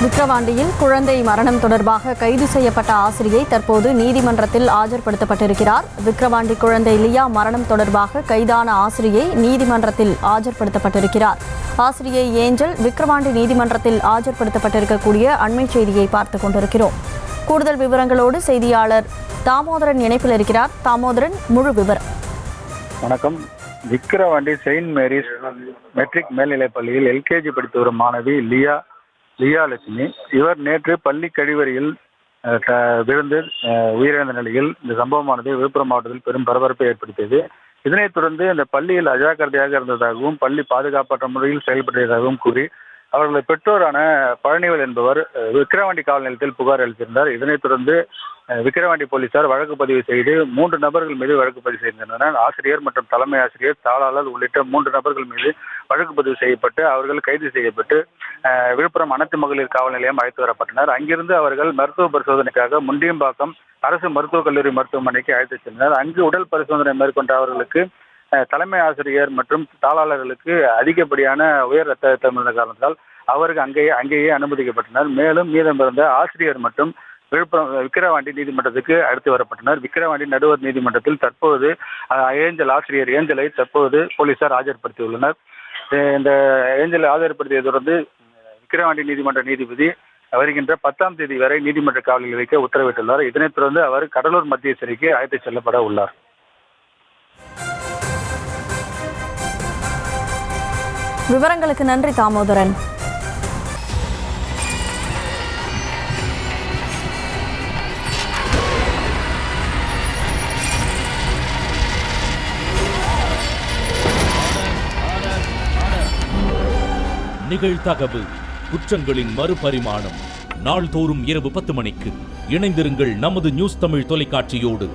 விக்கிரவாண்டியில் குழந்தை மரணம் தொடர்பாக கைது செய்யப்பட்ட ஆசிரியை தற்போது நீதிமன்றத்தில் ஆஜர்படுத்தப்பட்டிருக்கிறார். விக்கிரவாண்டி குழந்தை லியா மரணம் தொடர்பாக கைதான ஆசிரியை நீதிமன்றத்தில் ஆஜர்படுத்தப்பட்டிருக்கிறார். ஆசிரியை ஏஞ்சல் விக்கிரவாண்டி நீதிமன்றத்தில் ஆஜர்படுத்தப்பட்டிருக்கக்கூடிய அண்மை செய்தியை பார்த்துக் கொண்டிருக்கிறோம். கூடுதல் விவரங்களோடு செய்தியாளர் தாமோதரன் இணைப்பில் இருக்கிறார். தாமோதரன், முழு விவரம். வணக்கம். விக்கிரவாண்டி செயின்ட் மேரிஸ் மெட்ரிக் மேல்நிலைப் பள்ளியில் எல்கேஜி படித்து வரும் மாணவி லியா லட்சுமி இவர் நேற்று பள்ளி கழிவறையில் விழுந்து உயிரிழந்த நிலையில் இந்த சம்பவமானது விழுப்புரம் மாவட்டத்தில் பெரும் பரபரப்பை ஏற்படுத்தியது. இதனைத் தொடர்ந்து இந்த பள்ளியில் அஜாக்கிரதையாக இருந்ததாகவும் பள்ளி பாதுகாப்பற்ற முறையில் செயல்பட்டதாகவும் கூறி அவர்களது பெற்றோரான பழனிவேல் என்பவர் விக்கிரவாண்டி காவல் நிலையத்தில் புகார் அளித்திருந்தார். இதனைத் தொடர்ந்து விக்கிரவாண்டி போலீசார் வழக்கு பதிவு செய்து 3 நபர்கள் மீது வழக்கு பதிவு செய்திருந்தனர். ஆசிரியர் மற்றும் தலைமை ஆசிரியர், தாளாளர் உள்ளிட்ட 3 நபர்கள் மீது வழக்கு பதிவு செய்யப்பட்டு அவர்கள் கைது செய்யப்பட்டு விழுப்புரம் அனைத்து மகளிர் காவல் நிலையம் அழைத்து வரப்பட்டனர். அங்கிருந்து அவர்கள் மருத்துவ பரிசோதனைக்காக முண்டியம்பாக்கம் அரசு மருத்துவக் கல்லூரி மருத்துவமனைக்கு அழைத்துச் சென்றனர். அங்கு உடல் பரிசோதனை மேற்கொண்ட அவர்களுக்கு தலைமை ஆசிரியர் மற்றும் தாளாளர்களுக்கு அதிகப்படியான உயர் ரத்த அழுத்தம் இருந்த காரணத்தால் அவருக்கு அங்கேயே அனுமதிக்கப்பட்டனர். மேலும் மீதமிருந்த ஆசிரியர் மற்றும் விக்கிரவாண்டி நீதிமன்றத்துக்கு அழைத்து வரப்பட்டனர். விக்கிரவாண்டி நடுவர் நீதிமன்றத்தில் தற்போது ஆசிரியர் ஏஞ்சலை தற்போது போலீசார் ஆஜர்படுத்தியுள்ளனர். இந்த ஏஞ்சலை ஆஜர்படுத்தியதை தொடர்ந்து விக்கிரவாண்டி நீதிமன்ற நீதிபதி வருகின்ற 10ஆம் தேதி வரை நீதிமன்ற காவலில் வைக்க உத்தரவிட்டுள்ளார். இதனைத் தொடர்ந்து அவர் கடலூர் மத்திய சிறைக்கு அழைத்துச் செல்லப்பட உள்ளார். விவரங்களுக்கு நன்றி தாமோதரன். நிகழ்தகவு குற்றங்களின் மறுபரிமாணம் நாள்தோறும் இரவு 10 மணிக்கு இணைந்திருங்கள் நமது நியூஸ் தமிழ் தொலைக்காட்சியோடு.